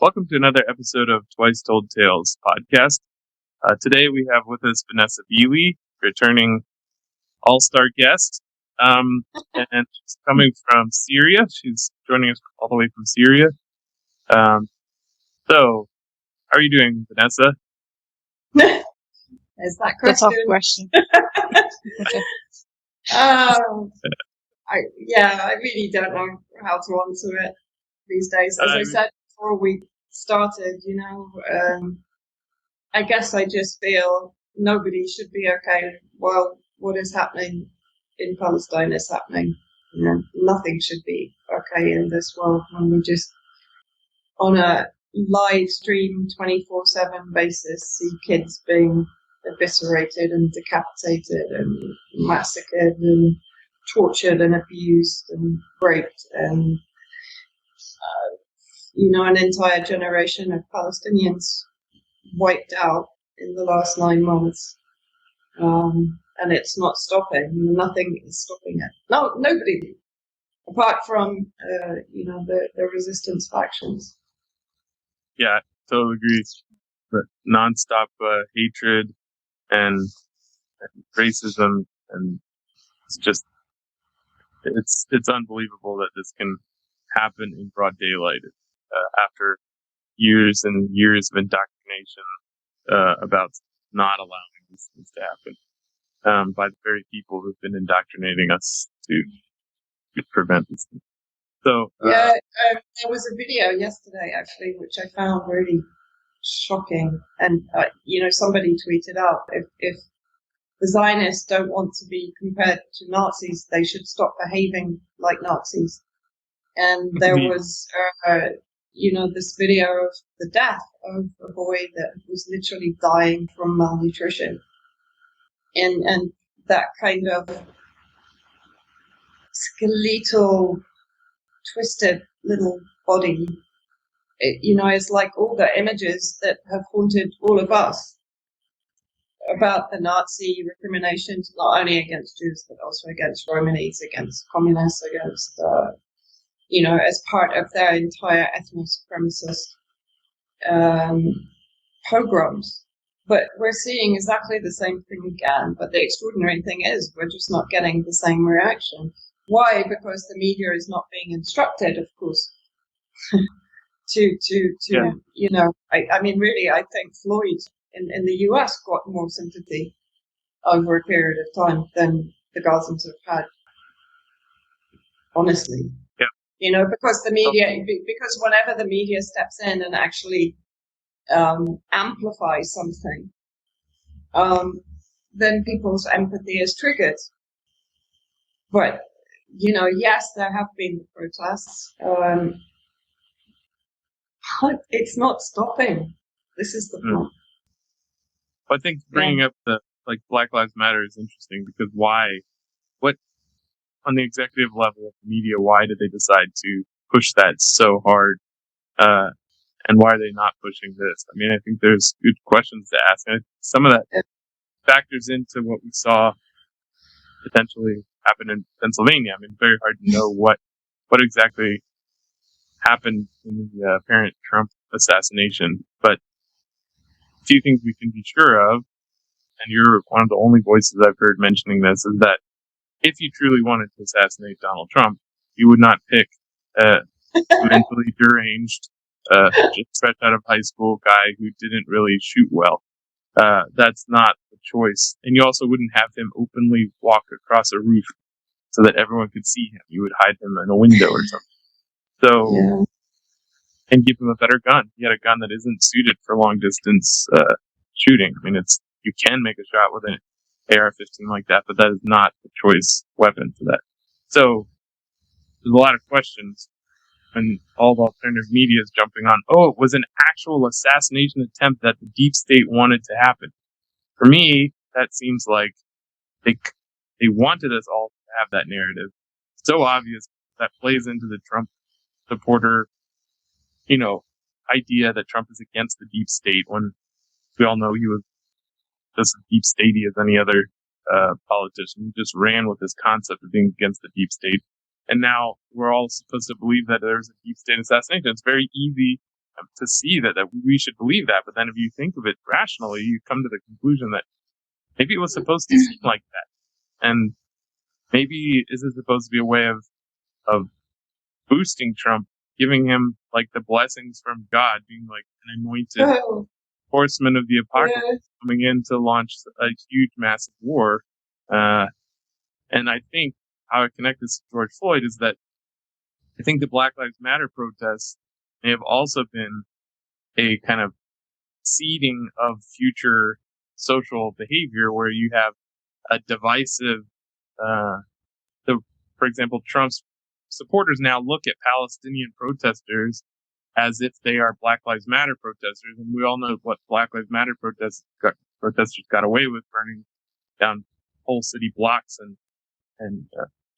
Welcome to another episode of Twice Told Tales podcast. Today we have with us Vanessa Beeley, returning all-star guest, and she's coming from Syria. She's joining us all the way from Syria. So, how are you doing, Vanessa? Is that question? That's a tough question. I really don't know how to answer it these days. As I said before we started, I guess I just feel nobody should be okay. Well, what is happening in Palestine is happening. Nothing should be okay in this world when we just on a live stream 24/7 basis see kids being eviscerated and decapitated and massacred and tortured and abused and raped and an entire generation of Palestinians wiped out in the last 9 months, and it's not stopping. Nothing is stopping it. No, nobody, apart from the resistance factions. Yeah, totally agree. The nonstop hatred and racism, and it's unbelievable that this can happen in broad daylight after years and years of indoctrination about not allowing these things to happen by the very people who've been indoctrinating us to prevent these things. So there was a video yesterday actually which I found really shocking, and somebody tweeted out if the Zionists don't want to be compared to Nazis, they should stop behaving like Nazis. And there was this video of the death of a boy that was literally dying from malnutrition, and that kind of skeletal, twisted little body. It's like all the images that have haunted all of us about the Nazi recriminations, not only against Jews, but also against Romanies, against communists, against, as part of their entire ethno-supremacist pogroms. But we're seeing exactly the same thing again. But the extraordinary thing is we're just not getting the same reaction. Why? Because the media is not being instructed, of course, really, I think Floyd in the US got more sympathy over a period of time than the Gazans have had, honestly. Yeah. Because the media, because whenever the media steps in and actually amplifies something, then people's empathy is triggered. But, yes, there have been protests. But it's not stopping. This is the point. I think bringing up the Black Lives Matter is interesting because what on the executive level of the media, why did they decide to push that so hard? And why are they not pushing this? I mean, I think there's good questions to ask. And some of that factors into what we saw potentially happen in Pennsylvania. I mean, it's very hard to know what exactly happened in the apparent Trump assassination. But a few things we can be sure of, and you're one of the only voices I've heard mentioning this, is that if you truly wanted to assassinate Donald Trump, you would not pick a mentally deranged, just fresh out of high school guy who didn't really shoot well. That's not the choice. And you also wouldn't have him openly walk across a roof so that everyone could see him. You would hide him in a window or something. So, and give him a better gun. He had a gun that isn't suited for long distance shooting. I mean, you can make a shot with an AR-15 like that, but that is not the choice weapon for that. So there's a lot of questions, and all the alternative media is jumping on, it was an actual assassination attempt that the deep state wanted to happen. For me, that seems like they wanted us all to have that narrative. So obvious that plays into the Trump supporter, idea that Trump is against the deep state, when we all know he was just as deep statey as any other politician. He just ran with this concept of being against the deep state. And now we're all supposed to believe that there's a deep state assassination. It's very easy to see that we should believe that. But then if you think of it rationally, you come to the conclusion that maybe it was supposed to seem like that. And maybe is it supposed to be a way of boosting Trump, giving him like the blessings from God, being like an anointed horseman of the apocalypse coming in to launch a huge, massive war. And I think how it connected to George Floyd is that I think the Black Lives Matter protests may have also been a kind of seeding of future social behavior where you have a divisive, for example, Trump's supporters now look at Palestinian protesters as if they are Black Lives Matter protesters. And we all know what Black Lives Matter protesters got away with, burning down whole city blocks and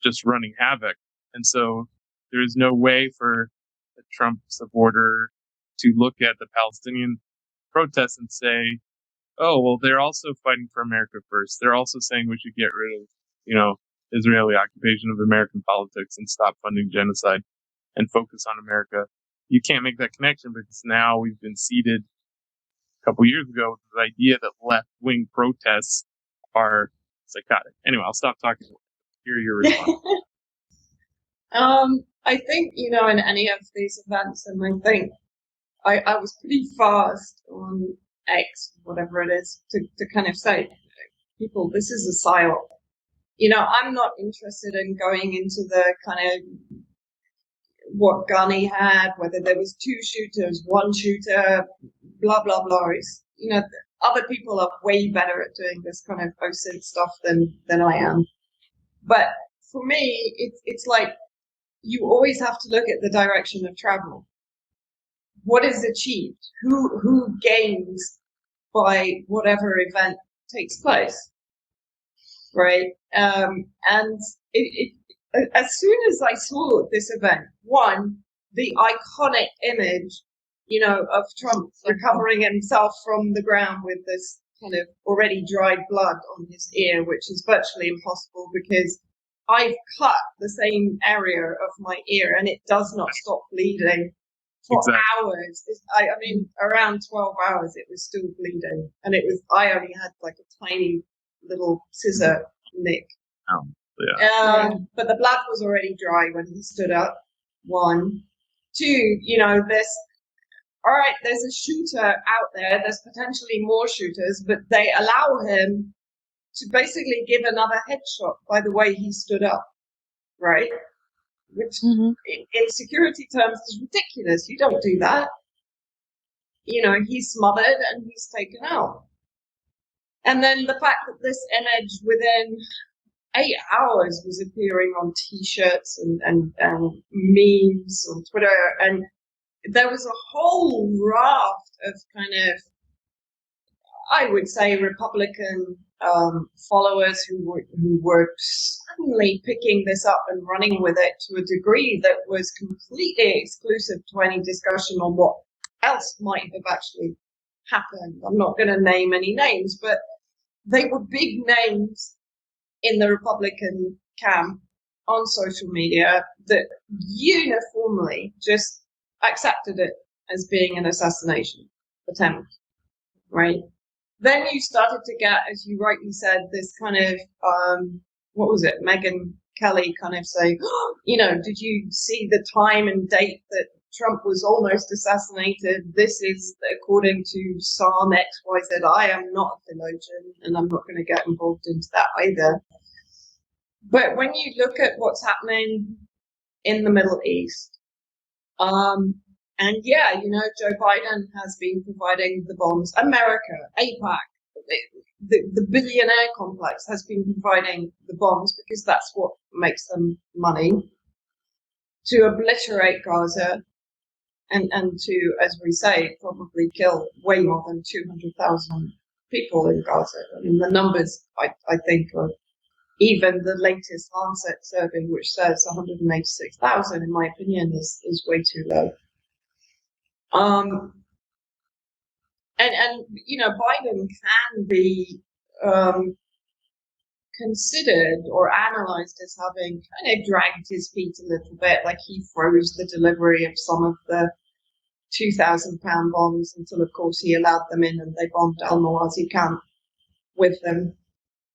just running havoc. And so there is no way for a Trump supporter to look at the Palestinian protests and say, oh, well, they're also fighting for America first. They're also saying we should get rid of, Israeli occupation of American politics and stop funding genocide and focus on America. You can't make that connection because now we've been seeded a couple years ago with the idea that left-wing protests are psychotic. Anyway, I'll stop talking. Hear your response. I think, in any of these events, and I think I was pretty fast on X, whatever it is, to kind of say, people, this is a psyop. I'm not interested in going into the kind of what gun he had, whether there was 2 shooters, 1 shooter, blah, blah, blah. Other people are way better at doing this kind of OSINT stuff than I am. But for me, it's like you always have to look at the direction of travel. What is achieved? Who gains by whatever event takes place? Right? And as soon as I saw this event, one, the iconic image, of Trump recovering himself from the ground with this kind of already dried blood on his ear, which is virtually impossible because I've cut the same area of my ear and it does not stop bleeding for hours. I mean, around 12 hours it was still bleeding, and I only had like a tiny little scissor nick. Oh, yeah. But the blood was already dry when he stood up. 1, 2, all right, there's a shooter out there. There's potentially more shooters, but they allow him to basically give another headshot by the way he stood up, right? Which in security terms is ridiculous. You don't do that. He's smothered and he's taken out. And then the fact that this image within 8 hours was appearing on T-shirts and memes on Twitter, and there was a whole raft of kind of, I would say, Republican followers who were suddenly picking this up and running with it to a degree that was completely exclusive to any discussion on what else might have actually happened. I'm not going to name any names, but they were big names in the Republican camp on social media that uniformly just accepted it as being an assassination attempt, right? Then you started to get, as you rightly said, this kind of, what was it, Megyn Kelly kind of saying, did you see the time and date that Trump was almost assassinated? This is according to Psalm XYZ. I am not a theologian, and I'm not going to get involved into that either. But when you look at what's happening in the Middle East, and yeah, Joe Biden has been providing the bombs. America, AIPAC, the billionaire complex has been providing the bombs because that's what makes them money to obliterate Gaza and to, as we say, probably kill way more than 200,000 people in Gaza. I mean, the numbers, I think, are even the latest Lancet survey, which says 186,000, in my opinion, is way too low. And Biden can be considered or analyzed as having kind of dragged his feet a little bit, like he froze the delivery of some of the 2,000-pound bombs until, of course, he allowed them in and they bombed Al-Mawazi camp with them.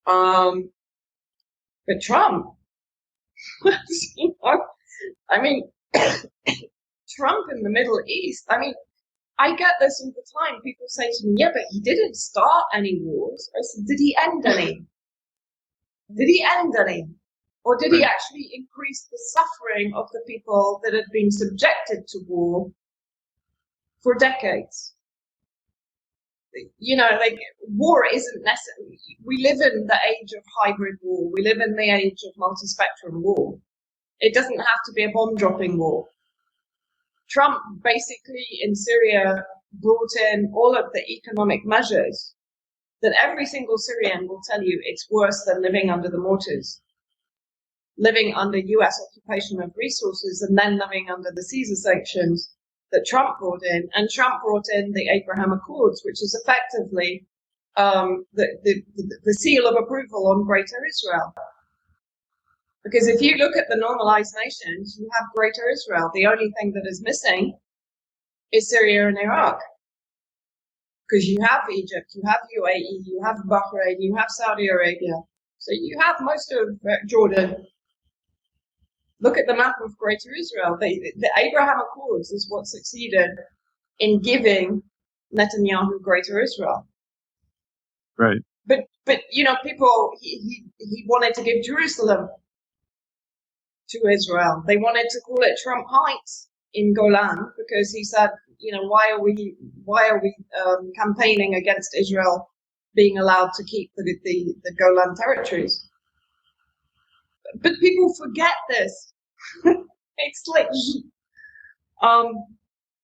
But Trump, you know, I mean, Trump in the Middle East, I mean, I get this all the time. People say to me, yeah, but he didn't start any wars. I said, did he end any? Did he end any? Or did he actually increase the suffering of the people that had been subjected to war for decades? You know, like, war isn't necessary. We live in the age of hybrid war. We live in the age of multi-spectrum war. It doesn't have to be a bomb-dropping war. Trump basically in Syria brought in all of the economic measures that every single Syrian will tell you it's worse than living under the mortars, living under US occupation of resources and then living under the Caesar sanctions that Trump brought in. And Trump brought in the Abraham Accords, which is effectively the seal of approval on Greater Israel. Because if you look at the normalized nations, you have Greater Israel. The only thing that is missing is Syria and Iraq. Because you have Egypt, you have UAE, you have Bahrain, you have Saudi Arabia. So you have most of Jordan. Look at the map of Greater Israel. The Abraham Accords is what succeeded in giving Netanyahu Greater Israel. Right. But you know, people, he wanted to give Jerusalem to Israel. They wanted to call it Trump Heights in Golan because he said, you know, why are we campaigning against Israel being allowed to keep the Golan territories? But people forget this. It's like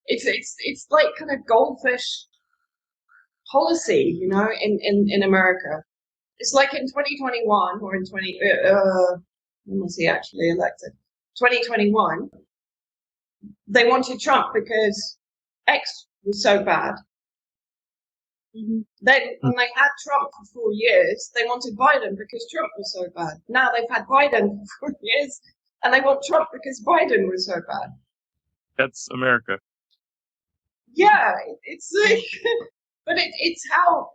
it's like kind of goldfish policy, you know, in America. It's like in 2021 or in when was he actually elected? 2021. They wanted Trump because X was so bad. Mm-hmm. Then when they had Trump for 4 years, they wanted Biden because Trump was so bad. Now they've had Biden for 4 years and they want Trump because Biden was so bad. That's America. Yeah, it's like, but it's how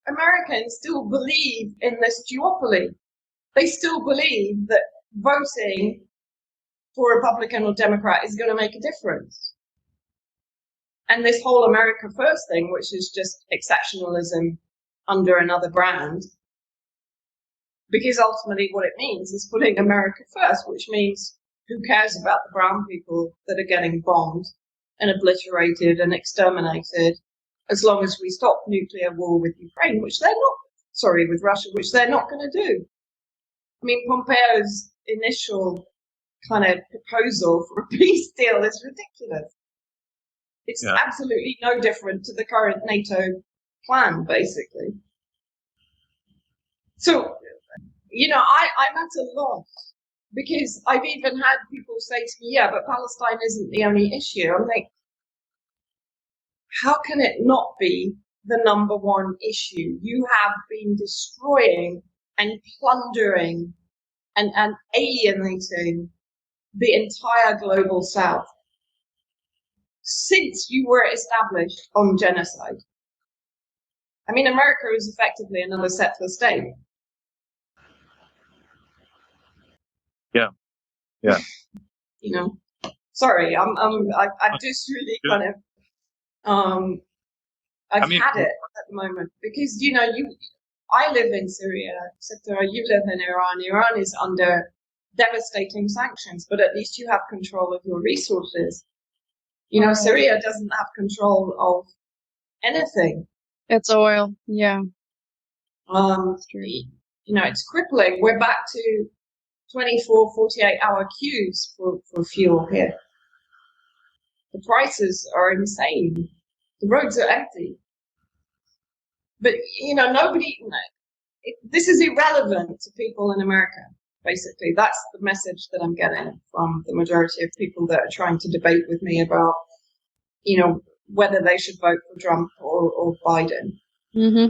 Americans still believe in this duopoly. They still believe that voting for Republican or Democrat is going to make a difference. And this whole America First thing, which is just exceptionalism under another brand, because ultimately what it means is putting America first, which means who cares about the brown people that are getting bombed and obliterated and exterminated, as long as we stop nuclear war with Ukraine, with Russia, which they're not going to do. I mean, Pompeo's initial kind of proposal for a peace deal is ridiculous. It's absolutely no different to the current NATO plan, basically. So, you know, I'm at a loss because I've even had people say to me, yeah, but Palestine isn't the only issue. I'm like, how can it not be the number one issue? You have been destroying and plundering and alienating the entire global south since you were established on genocide. I mean, America is effectively another settler state. Yeah. Yeah. You know, sorry, I'm just really kind of, I've had it at the moment because, you know, I live in Syria, etc. You live in Iran. Iran is under devastating sanctions, but at least you have control of your resources. You know, Syria doesn't have control of anything. It's oil, yeah. You know, it's crippling. We're back to 24, 48-hour queues for fuel here. The prices are insane. The roads are empty. But, you know, this is irrelevant to people in America, basically. That's the message that I'm getting from the majority of people that are trying to debate with me about, you know, whether they should vote for Trump or Biden. Mm-hmm.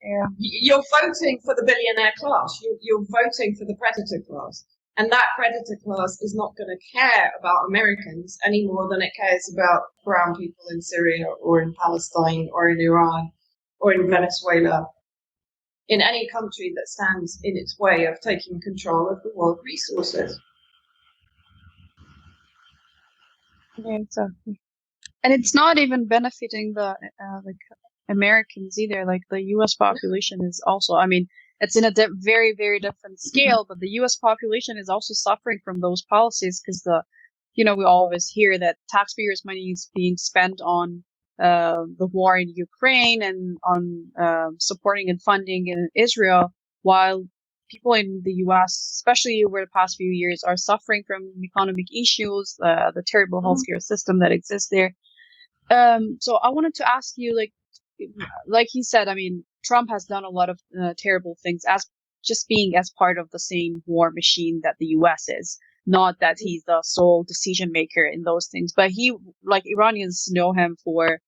Yeah. You're voting for the billionaire class. You're voting for the predator class. And that predator class is not going to care about Americans any more than it cares about brown people in Syria or in Palestine or in Iran or in Venezuela, in any country that stands in its way of taking control of the world resources. Yeah, exactly. And it's not even benefiting the Americans either. Like the U.S. population is also, I mean, it's in a very, very different scale, but the U.S. population is also suffering from those policies because we always hear that taxpayers' money is being spent on the war in Ukraine and on supporting and funding in Israel, while people in the U.S., especially over the past few years, are suffering from economic issues, the terrible healthcare system that exists there. So I wanted to ask you, like he said, I mean, Trump has done a lot of terrible things as just being as part of the same war machine that the U.S. is. Not that he's the sole decision maker in those things, but Iranians know him for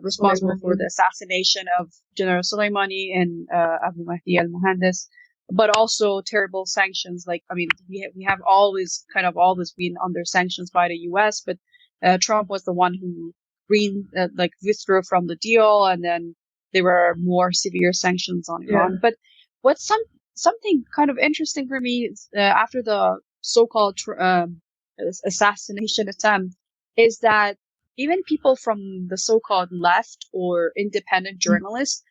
responsible for the assassination of General Soleimani and Abu Mahdi al-Mohandes, but also terrible sanctions. Like, I mean, we have always been under sanctions by the U.S., but Trump was the one who withdrew from the deal, and then there were more severe sanctions on Iran. But what's something kind of interesting for me is, after the so-called assassination attempt, is that even people from the so-called left or independent journalists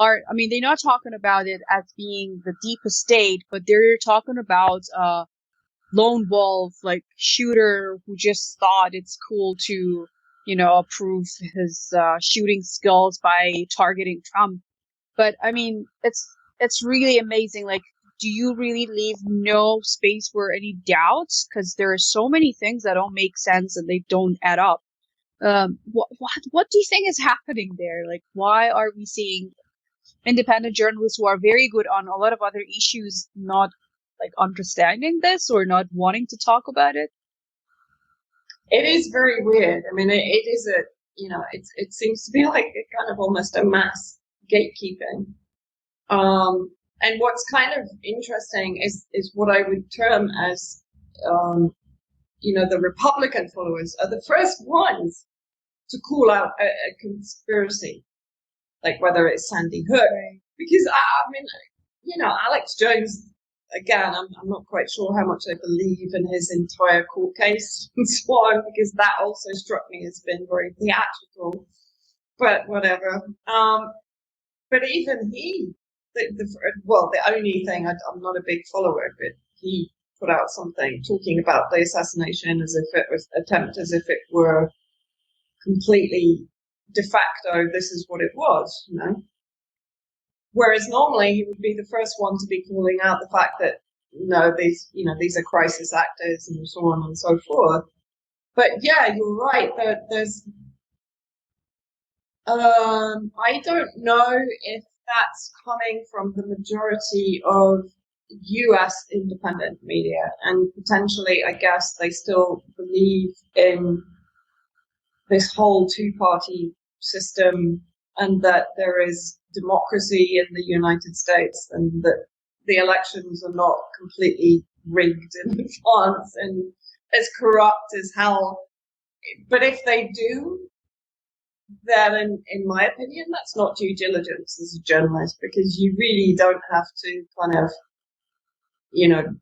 they're not talking about it as being the deepest state, but they're talking about lone wolf, like shooter who just thought it's cool to approve his shooting skills by targeting Trump. But I mean, it's really amazing. Like, do you really leave no space for any doubts? Because there are so many things that don't make sense and they don't add up. What do you think is happening there? Like, why are we seeing independent journalists who are very good on a lot of other issues not understanding this or not wanting to talk about it? It is very weird. I mean, it is it seems to be like a kind of almost a mass gatekeeping. And what's kind of interesting is what I would term as, the Republican followers are the first ones to call out a conspiracy, like whether it's Sandy Hook, because I mean, Alex Jones. Again, I'm not quite sure how much I believe in his entire court case and so on, because that also struck me as being very theatrical. But whatever. But even he, the only thing, I'm not a big follower, but he put out something talking about the assassination as if it was as if it were completely de facto. This is what it was, Whereas normally he would be the first one to be calling out the fact that these are crisis actors and so on and so forth. But yeah, you're right. There's I don't know if that's coming from the majority of U.S. independent media, and potentially, I guess, they still believe in this whole two-party system, and that there is democracy in the United States, and that the elections are not completely rigged in advance and as corrupt as hell. But if they do, then in my opinion, that's not due diligence as a journalist, because you really don't have to kind of,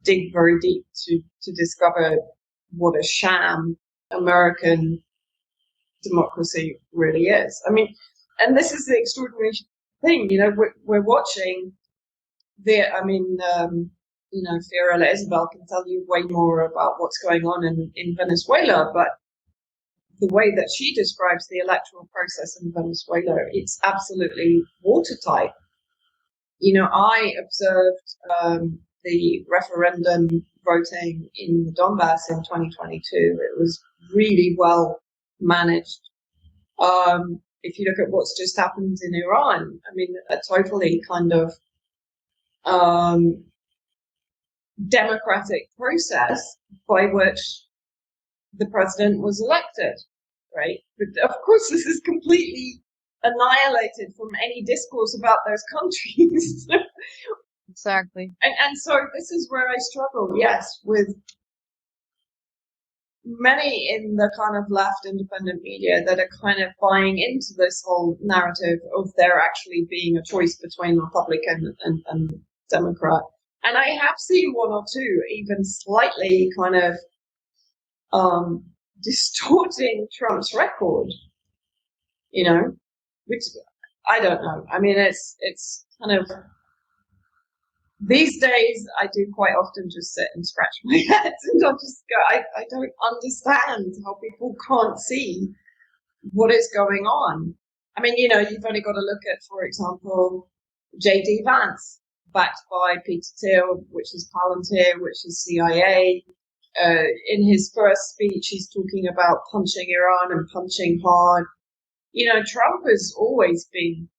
dig very deep to discover what a sham American democracy really is. I mean, and this is the extraordinary thing, we're watching Fiora Isabel can tell you way more about what's going on in Venezuela, but the way that she describes the electoral process in Venezuela, it's absolutely watertight. I observed the referendum voting in the Donbass in 2022. It was really well managed. If you look at what's just happened in Iran, I mean, a totally kind of democratic process by which the president was elected, right? But of course, this is completely annihilated from any discourse about those countries. Exactly. And so this is where I struggle, yes, with many in the kind of left independent media that are kind of buying into this whole narrative of there actually being a choice between Republican and Democrat. And I have seen one or two even slightly kind of distorting Trump's record, which I don't know. I mean, it's kind of, these days I do quite often just sit and scratch my head and I just go, I don't understand how people can't see what is going on. I mean, you've only got to look at, for example, J.D. Vance, backed by Peter Thiel, which is Palantir, which is CIA. In his first speech, he's talking about punching Iran and punching hard. Trump has always been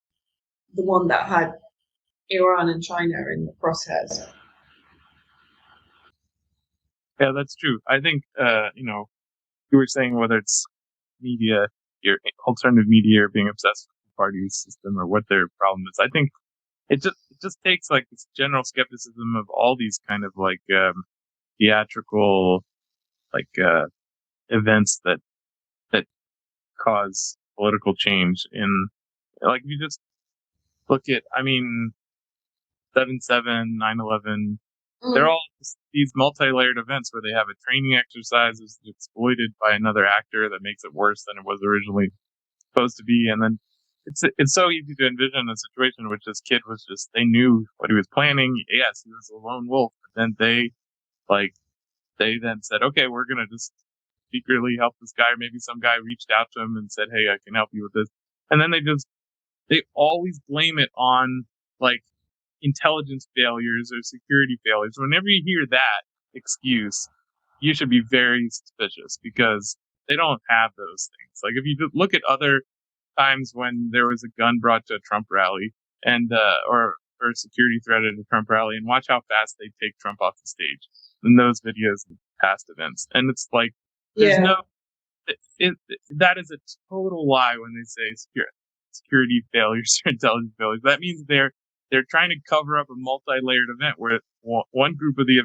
the one that had Iran and China in the crosshairs. Yeah, that's true. I think, you were saying whether it's media, your alternative media, or being obsessed with the party system, or what their problem is. I think it just takes like this general skepticism of all these kind of like theatrical like events that cause political change. In like, if you just look at, 7/7, 9/11. They're all just these multi-layered events where they have a training exercise that's exploited by another actor that makes it worse than it was originally supposed to be. And then it's so easy to envision a situation in which this kid was just, they knew what he was planning. Yes, he was a lone wolf. But then they then said, okay, we're going to just secretly help this guy. Or maybe some guy reached out to him and said, hey, I can help you with this. And then they always blame it on like intelligence failures or security failures. Whenever you hear that excuse, you should be very suspicious, because they don't have those things. Like, if you look at other times when there was a gun brought to a Trump rally and or a security threat at a Trump rally, and watch how fast they take Trump off the stage in those videos of past events. And it's like, there's that is a total lie when they say security failures or intelligence failures. That means they're trying to cover up a multi-layered event where one group of the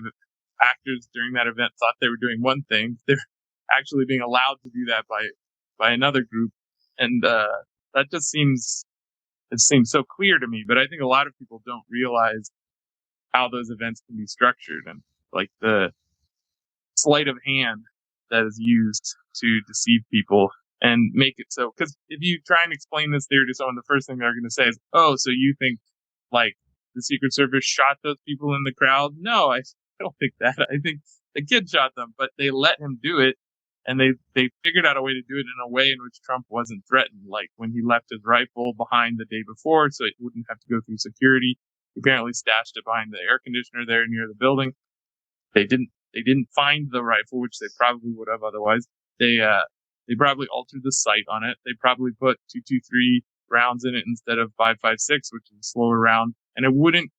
actors during that event thought they were doing one thing. They're actually being allowed to do that by another group. And that just seems so clear to me. But I think a lot of people don't realize how those events can be structured, and like the sleight of hand that is used to deceive people and make it so. Because if you try and explain this theory to someone, the first thing they're going to say is, oh, so you think like the Secret Service shot those people in the crowd? No, I don't think that. I think the kid shot them, but they let him do it. And they figured out a way to do it in a way in which Trump wasn't threatened. Like when he left his rifle behind the day before, so it wouldn't have to go through security. He apparently stashed it behind the air conditioner there near the building. They didn't find the rifle, which they probably would have otherwise. They probably altered the sight on it. They probably put 223 rounds in it instead of 556, which is a slower round, and it wouldn't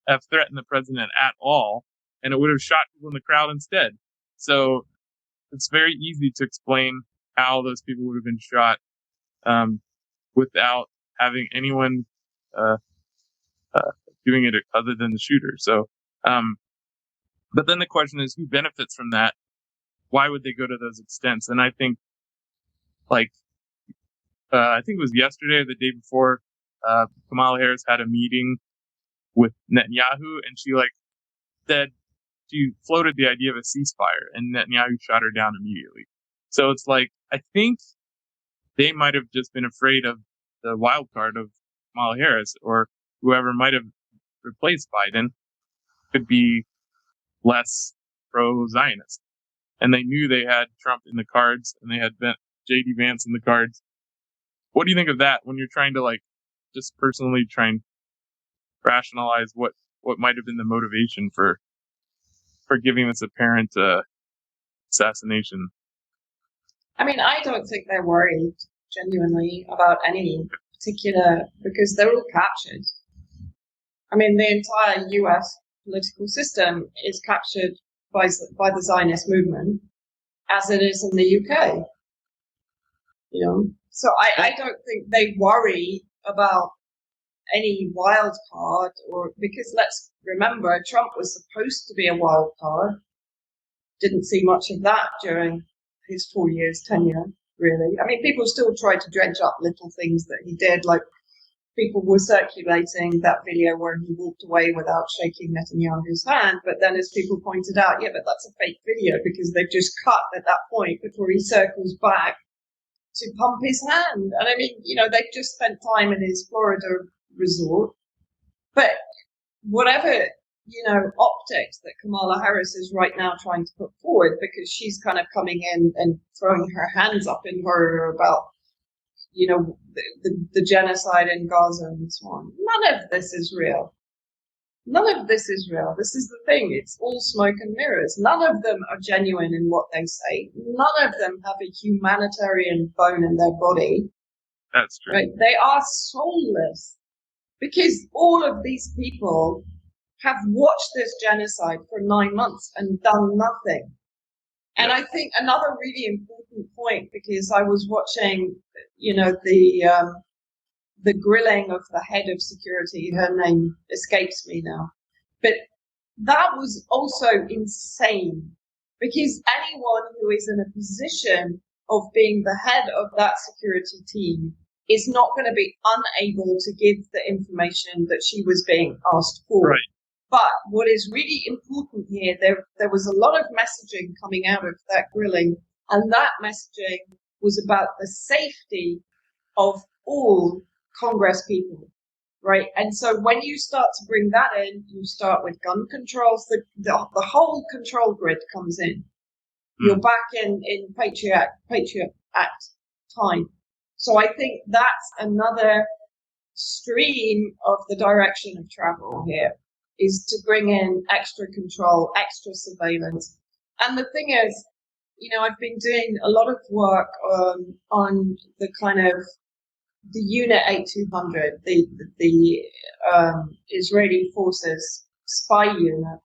have threatened the president at all, and it would have shot people in the crowd instead. So it's very easy to explain how those people would have been shot without having anyone doing it other than the shooter. So, but then the question is, who benefits from that? Why would they go to those extents? And I think, like, I think it was yesterday or the day before, Kamala Harris had a meeting with Netanyahu, and she she floated the idea of a ceasefire, and Netanyahu shot her down immediately. So it's like, I think they might have just been afraid of the wild card of Kamala Harris, or whoever might have replaced Biden could be less pro-Zionist. And they knew they had Trump in the cards, and they had J.D. Vance in the cards. What do you think of that when you're trying to just personally try and rationalize what might have been the motivation for giving this apparent assassination? I mean, I don't think they're worried genuinely about any particular, because they're all captured. I mean, the entire US political system is captured by the Zionist movement, as it is in the UK. So I don't think they worry about any wild card, or because let's remember, Trump was supposed to be a wild card. Didn't see much of that during his 4 years tenure, really. I mean, people still tried to dredge up little things that he did, like people were circulating that video where he walked away without shaking Netanyahu's hand. But then, as people pointed out, yeah, but that's a fake video because they've just cut at that point before he circles back to pump his hand. And I mean, they've just spent time in his Florida resort. But whatever, optics that Kamala Harris is right now trying to put forward, because she's kind of coming in and throwing her hands up in her about, the genocide in Gaza and so on. None of this is real. None of this is real. This is the thing. It's all smoke and mirrors. None of them are genuine in what they say. None of them have a humanitarian bone in their body. That's true. Right? They are soulless because all of these people have watched this genocide for 9 months and done nothing. And I think another really important point, because I was watching, the grilling of the head of security, her name escapes me now, but that was also insane, because anyone who is in a position of being the head of that security team is not going to be unable to give the information that she was being asked for. Right. But what is really important here, there was a lot of messaging coming out of that grilling, and that messaging was about the safety of all Congress people, right? And so when you start to bring that in, you start with gun controls, the whole control grid comes in. You're back in Patriot Act time. So I think that's another stream of the direction of travel here, is to bring in extra control, extra surveillance. And the thing is, I've been doing a lot of work on the kind of the Unit 8200, the Israeli forces spy unit,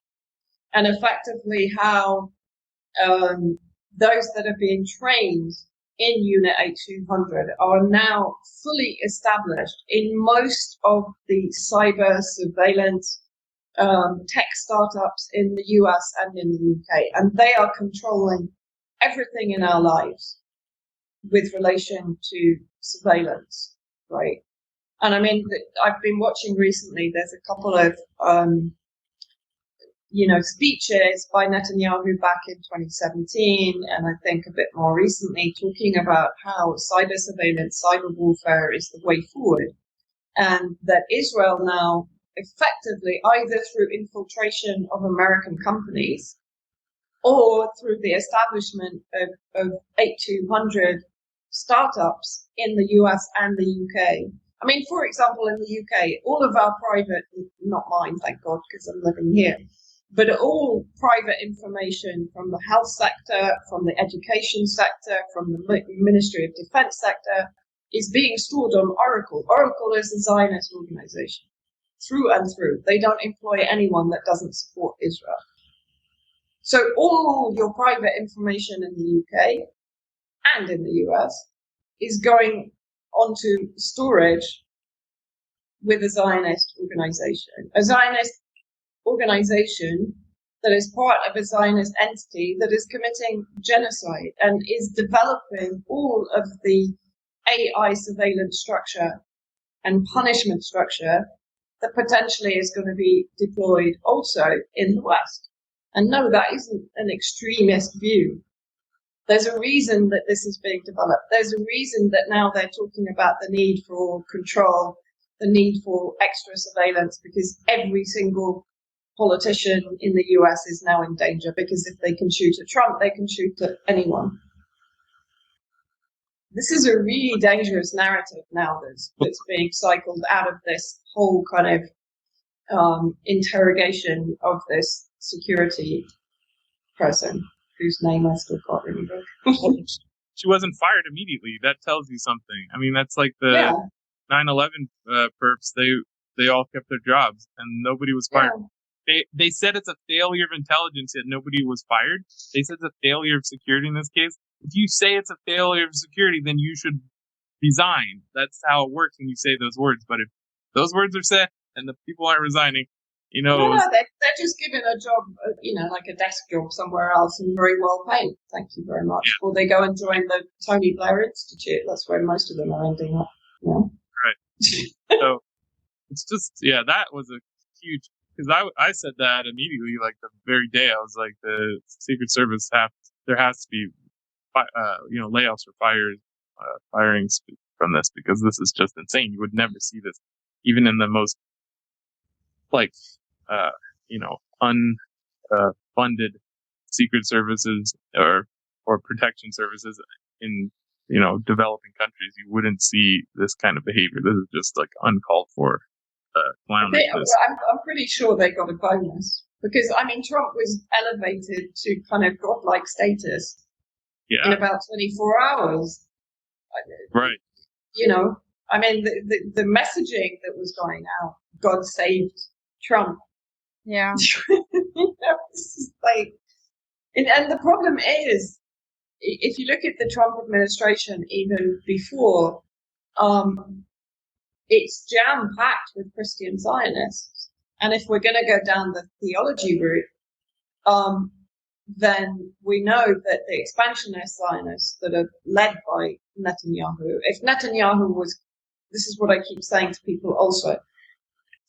and effectively how those that are being trained in Unit 8200 are now fully established in most of the cyber surveillance tech startups in the US and in the UK, and they are controlling everything in our lives with relation to surveillance, right? And I mean, I've been watching recently, there's a couple of, speeches by Netanyahu back in 2017, and I think a bit more recently, talking about how cyber surveillance, cyber warfare is the way forward, and that Israel now effectively, either through infiltration of American companies or through the establishment of 8200 startups in the US and the UK. I mean, for example, in the UK, all of our private, not mine, thank God, because I'm living here, but all private information from the health sector, from the education sector, from the Ministry of Defense sector, is being stored on Oracle. Oracle is a Zionist organization, through and through. They don't employ anyone that doesn't support Israel. So all your private information in the UK and in the US is going onto storage with a Zionist organization. A Zionist organization that is part of a Zionist entity that is committing genocide and is developing all of the AI surveillance structure and punishment structure that potentially is going to be deployed also in the West. And no, that isn't an extremist view. There's a reason that this is being developed. There's a reason that now they're talking about the need for control, the need for extra surveillance, because every single politician in the US is now in danger, because if they can shoot at Trump, they can shoot at anyone. This is a really dangerous narrative now that's being cycled out of this whole kind of interrogation of this security person whose name I still can't remember. She wasn't fired immediately. That tells you something. I mean, that's like the 9/11 perps. They all kept their jobs and nobody was fired. Yeah. They said it's a failure of intelligence, yet nobody was fired. They said it's a failure of security in this case. If you say it's a failure of security, then you should resign. That's how it works when you say those words. But if those words are said and the people aren't resigning, No, they're just given a job, like a desk job somewhere else and very well paid. Thank you very much. Yeah. Or they go and join the Tony Blair Institute. That's where most of them are ending up. Yeah. Right. So it's just, that was a huge, because I said that immediately, like the very day I was like, the Secret Service there has to be, layoffs or firings from this, because this is just insane. You would never see this, even in the most, unfunded secret services or protection services in, developing countries. You wouldn't see this kind of behavior. This is just like uncalled for clownishness. I'm pretty sure they got a bonus because, Trump was elevated to kind of godlike status in about 24 hours. Right. The messaging that was going out, God saved Trump. Yeah. It's just like, and the problem is, if you look at the Trump administration even before, it's jam-packed with Christian Zionists. And if we're going to go down the theology route, then we know that the expansionist Zionists that are led by Netanyahu, if Netanyahu was, this is what I keep saying to people also,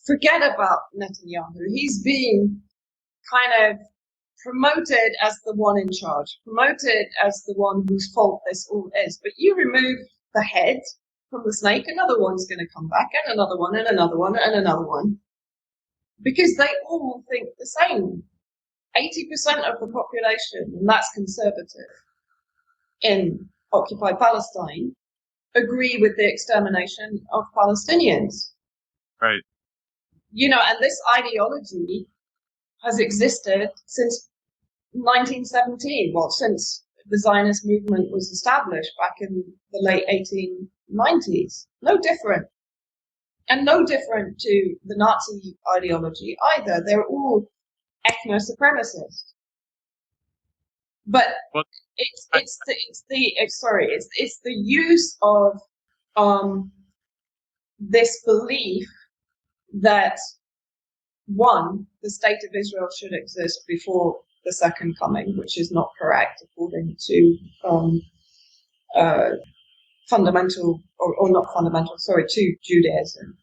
forget about Netanyahu. He's being kind of promoted as the one in charge, promoted as the one whose fault this all is. But you remove the head from the snake, another one's going to come back, and another one, and another one, and another one. Because they all think the same. 80% of the population, and that's conservative, in occupied Palestine, agree with the extermination of Palestinians. Right. And this ideology has existed since 1917, since the Zionist movement was established back in the late 1890s. No different. And no different to the Nazi ideology either. They're all ethno-supremacist. But it's the use of this belief that, one, the state of Israel should exist before the second coming, which is not correct according to to Judaism.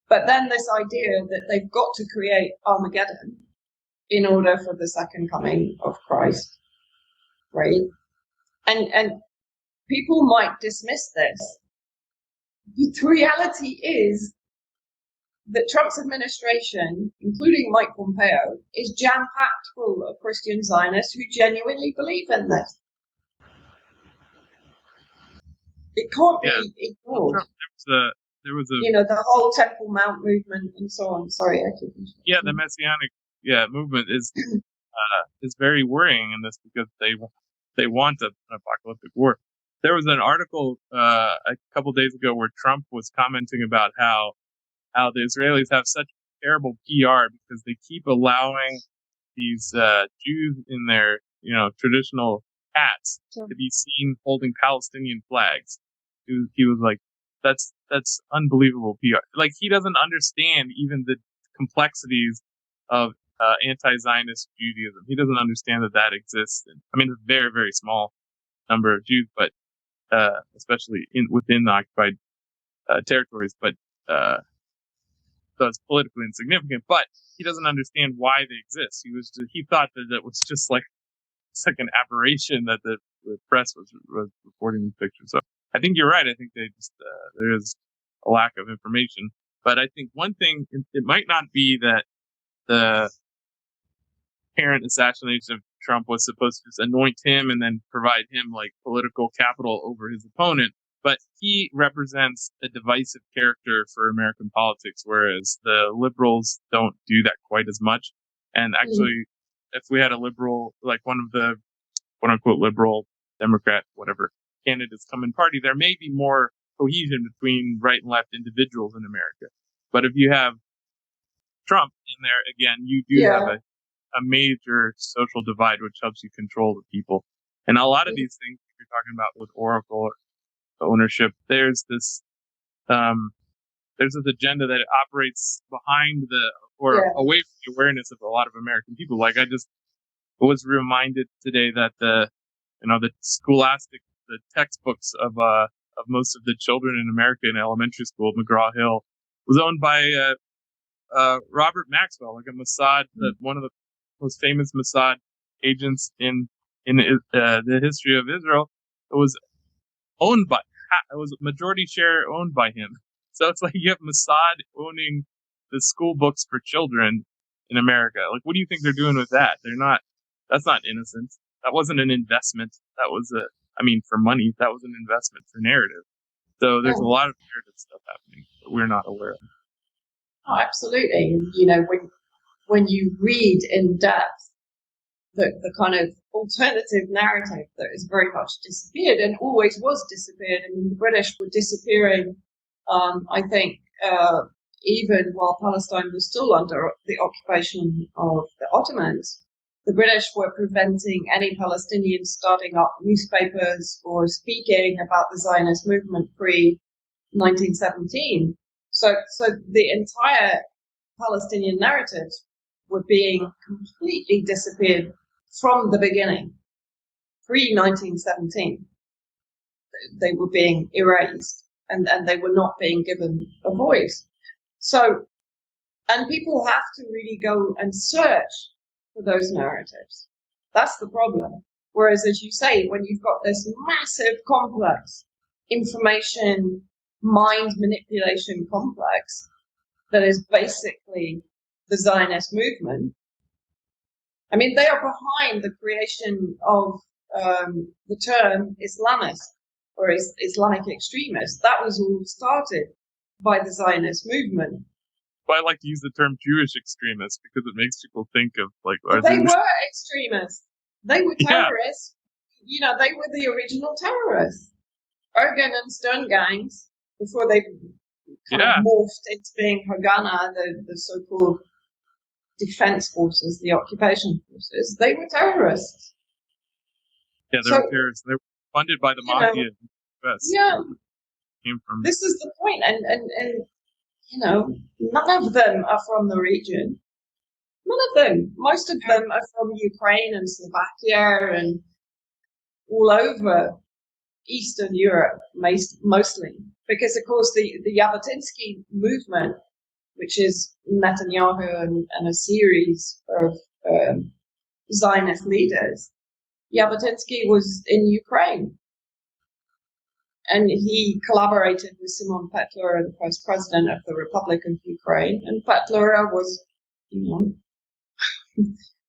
But then this idea that they've got to create Armageddon in order for the second coming of Christ, right? And people might dismiss this. The reality is that Trump's administration, including Mike Pompeo, is jam-packed full of Christian Zionists who genuinely believe in this. It can't be ignored. There was a the whole Temple Mount movement and so on. Sorry, I keep. Yeah, the Messianic movement is very worrying in this, because they want an apocalyptic war. There was an article a couple days ago where Trump was commenting about how the Israelis have such terrible PR because they keep allowing these Jews in their traditional hats to be seen holding Palestinian flags. He was like, that's unbelievable PR. Like, he doesn't understand even the complexities of anti-Zionist Judaism. He doesn't understand that exists. A very, very small number of Jews, but especially within the occupied territories. But so it's politically insignificant. But he doesn't understand why they exist. He thought that it was just like it's like an aberration that the press was reporting these pictures. So I think you're right. I think they just there is a lack of information. But I think one thing, it might not be that the apparent assassination of Trump was supposed to just anoint him and then provide him like political capital over his opponent, but he represents a divisive character for American politics, whereas the liberals don't do that quite as much. And actually, if we had a liberal, like one of the quote unquote liberal Democrat, whatever candidates come in party, there may be more cohesion between right and left individuals in America. But if you have Trump in there, again, you do have a major social divide, which helps you control the people. And a lot of these things you're talking about with Oracle ownership, there's this there's this agenda that operates behind away from the awareness of a lot of American people. Like I just was reminded today that the textbooks of most of the children in America in elementary school, McGraw-Hill, was owned by Robert Maxwell, like a Mossad, one of the most famous Mossad agents in the history of Israel. It was majority share owned by him. So it's like you have Mossad owning the school books for children in America. Like, what do you think they're doing with that? That's not innocent. That wasn't an investment. That was for money, that was an investment for narrative. So there's a lot of narrative stuff happening that we're not aware of. Oh, absolutely. When you read in depth the kind of alternative narrative that has very much disappeared and always was disappeared. I mean, the British were disappearing, I think, even while Palestine was still under the occupation of the Ottomans. The British were preventing any Palestinians starting up newspapers or speaking about the Zionist movement pre-1917. So the entire Palestinian narratives were being completely disappeared from the beginning. Pre-1917, they were being erased and they were not being given a voice. So, and people have to really go and search for those narratives. That's the problem. Whereas, as you say, when you've got this massive, complex information, mind manipulation complex that is basically the Zionist movement, I mean, they are behind the creation of the term Islamist or Islamic extremist. That was all started by the Zionist movement. But I like to use the term Jewish extremists because it makes people think of they were extremists. They were terrorists. Yeah. They were the original terrorists. Ergen and Stern gangs, before they kind of morphed into being Haganah, the so-called defense forces, the occupation forces, they were terrorists. Yeah, they were terrorists. They were funded by the mafia in the US. Yeah. Came from. This is the point. And none of them are from the region. None of them. Most of them are from Ukraine and Slovakia and all over Eastern Europe, mostly. Because, of course, the Jabotinsky movement, which is Netanyahu and a series of Zionist leaders, Jabotinsky was in Ukraine. And he collaborated with Simon Petlura, the first president of the Republic of Ukraine. And Petlura was,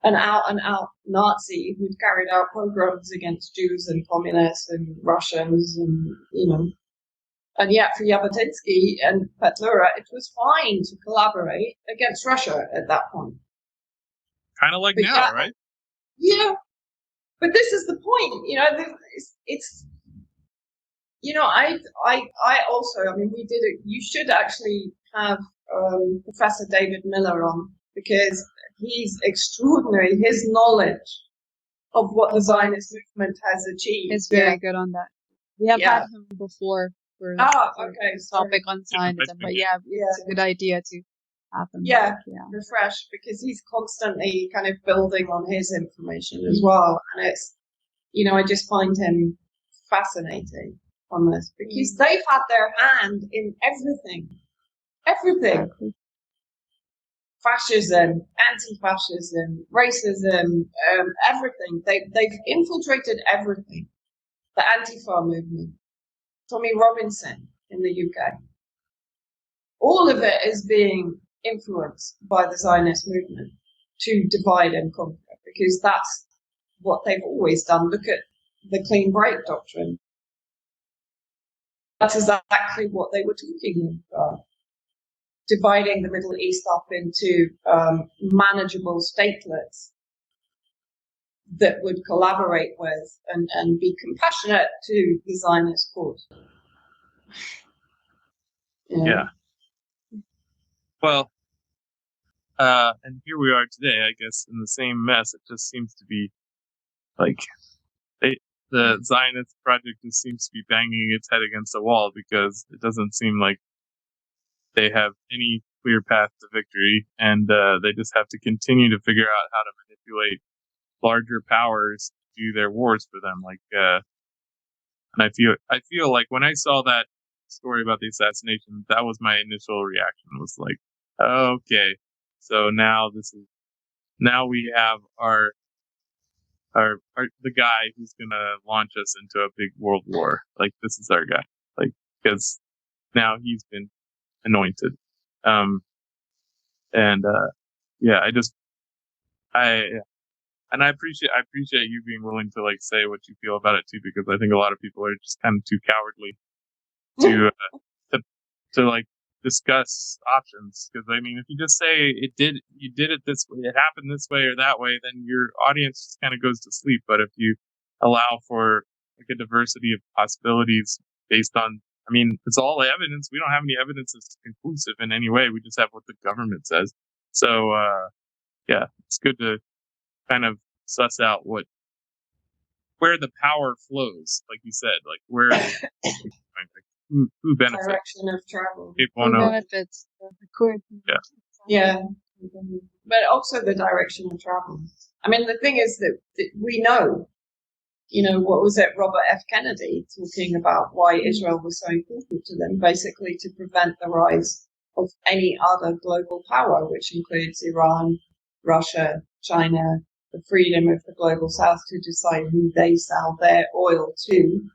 an out-and-out Nazi who'd carried out pogroms against Jews and communists and Russians and, And yet for Jabotinsky and Petlura, it was fine to collaborate against Russia at that point. Kind of like but now, right? Yeah. But this is the point, it's I also, we did it. You should actually have Professor David Miller on because he's extraordinary. His knowledge of what the Zionist movement has achieved is very good on that. We have had him before for topic on Zionism, but it's a good idea to have him. Refresh because he's constantly kind of building on his information as well, and it's I just find him fascinating on this because they've had their hand in everything. Fascism, anti-fascism, racism, everything. They've infiltrated everything. The Antifa movement, Tommy Robinson in the UK. All of it is being influenced by the Zionist movement to divide and conquer because that's what they've always done. Look at the clean break doctrine. That's exactly what they were talking about. Dividing the Middle East up into manageable statelets that would collaborate with and be compassionate to the Zionist cause. Yeah. Well, and here we are today, I guess, in the same mess. It just seems to be like the Zionist project just seems to be banging its head against a wall because it doesn't seem like they have any clear path to victory, and they just have to continue to figure out how to manipulate larger powers to do their wars for them. And I feel like when I saw that story about the assassination, that was my initial reaction. Was like, okay, so now we have our the guy who's gonna launch us into a big world war. Like, this is our guy. Like, because now he's been anointed. And yeah, I appreciate you being willing to like say what you feel about it too, because I think a lot of people are just kind of too cowardly to to like discuss options. Because I mean, if you just say you did it this way, it happened this way or that way, then your audience just kind of goes to sleep. But if you allow for like a diversity of possibilities based on, I mean, it's all evidence. We don't have any evidence that's conclusive in any way. We just have what the government says. So yeah, it's good to kind of suss out where the power flows, like you said, like where who benefits. Direction of travel. Who benefits the court? Yeah, but also the direction of travel. I mean, the thing is that we know, what was it, Robert F. Kennedy talking about why Israel was so important to them, basically to prevent the rise of any other global power, which includes Iran, Russia, China, the freedom of the global south to decide who they sell their oil to.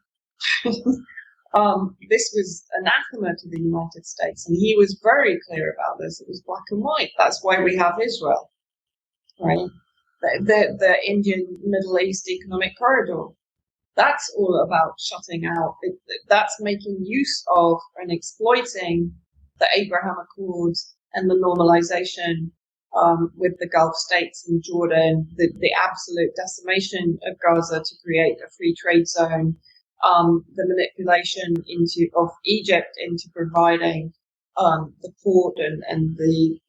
This was anathema to the United States, and he was very clear about this. It was black and white. That's why we have Israel, right? The Indian Middle East Economic Corridor. That's all about shutting out. That's making use of and exploiting the Abraham Accords and the normalization with the Gulf states and Jordan, the absolute decimation of Gaza to create a free trade zone, the manipulation of Egypt into providing the port and the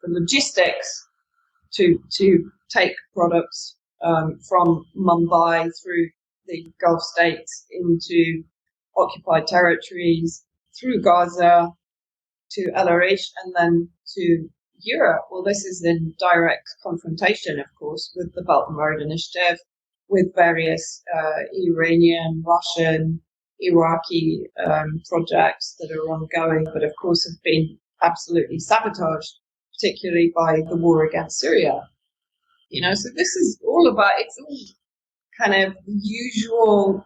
logistics to take products from Mumbai through the Gulf states into occupied territories, through Gaza to El Arish, and then to Europe. Well, this is in direct confrontation, of course, with the Belt and Road Initiative, with various Iranian, Russian, Iraqi projects that are ongoing, but of course have been absolutely sabotaged, particularly by the war against Syria. So this is all about, it's all kind of usual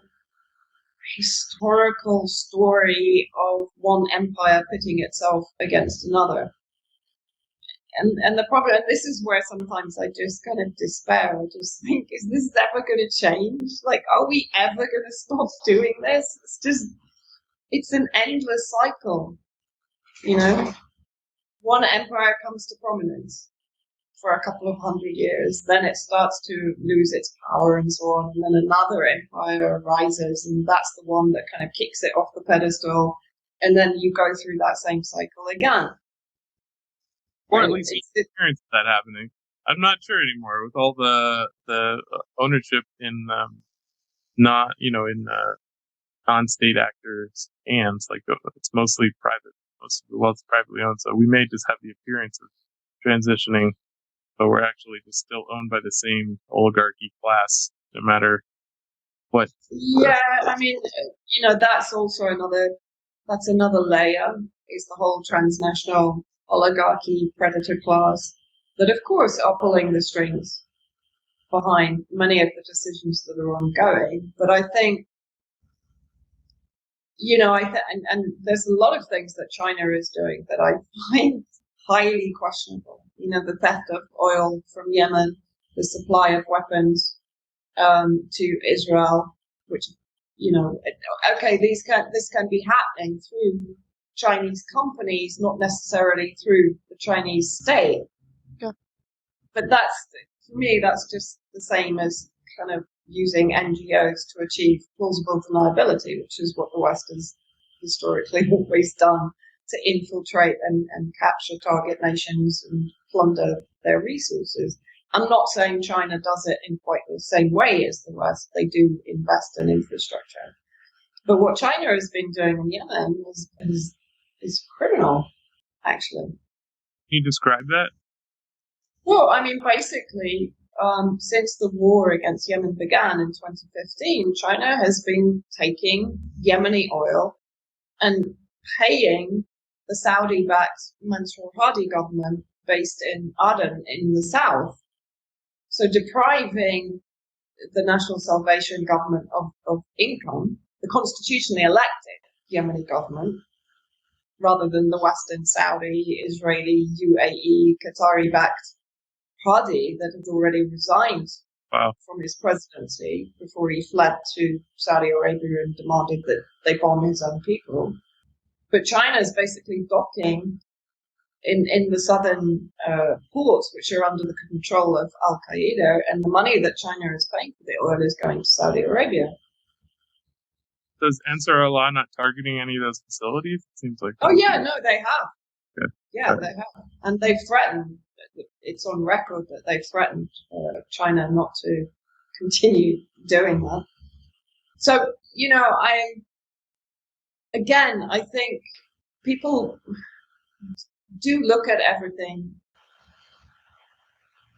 historical story of one empire pitting itself against another. And the problem, and this is where sometimes I just kind of despair. I just think, is this ever going to change? Like, are we ever going to stop doing this? It's an endless cycle, One empire comes to prominence for a couple of 100 years, then it starts to lose its power and so on, and then another empire arises, and that's the one that kind of kicks it off the pedestal, and then you go through that same cycle again. Or at least experience that happening. I'm not sure anymore with all the ownership in non-state actors' hands. Like, it's mostly private. Most of the wealth's privately owned, so we may just have the appearance of transitioning, but we're actually just still owned by the same oligarchy class, no matter what. Yeah, I mean, that's also another layer, is the whole transnational oligarchy predator class that, of course, are pulling the strings behind many of the decisions that are ongoing. But I think, and there's a lot of things that China is doing that I find highly questionable. The theft of oil from Yemen, the supply of weapons to Israel, which, okay, this can be happening through Chinese companies, not necessarily through the Chinese state. Yeah. But for me, that's just the same as kind of using NGOs to achieve plausible deniability, which is what the West has historically always done, to infiltrate and capture target nations and plunder their resources. I'm not saying China does it in quite the same way as the West. They do invest in infrastructure. But what China has been doing in Yemen is criminal, actually. Can you describe that? Well, I mean, basically, since the war against Yemen began in 2015, China has been taking Yemeni oil and paying the Saudi-backed Mansour Hadi government based in Aden in the south. So depriving the National Salvation Government of income, the constitutionally elected Yemeni government, rather than the Western Saudi, Israeli, UAE, Qatari-backed Hadi that had already resigned from his presidency before he fled to Saudi Arabia and demanded that they bomb his own people. But China is basically docking in the southern ports, which are under the control of Al-Qaeda, and the money that China is paying for the oil is going to Saudi Arabia. Does Ansar Allah not targeting any of those facilities? It seems like. Oh, yeah, no, they have. Okay. Yeah, they have. And they've threatened, it's on record that they've threatened China not to continue doing that. So, I think people do look at everything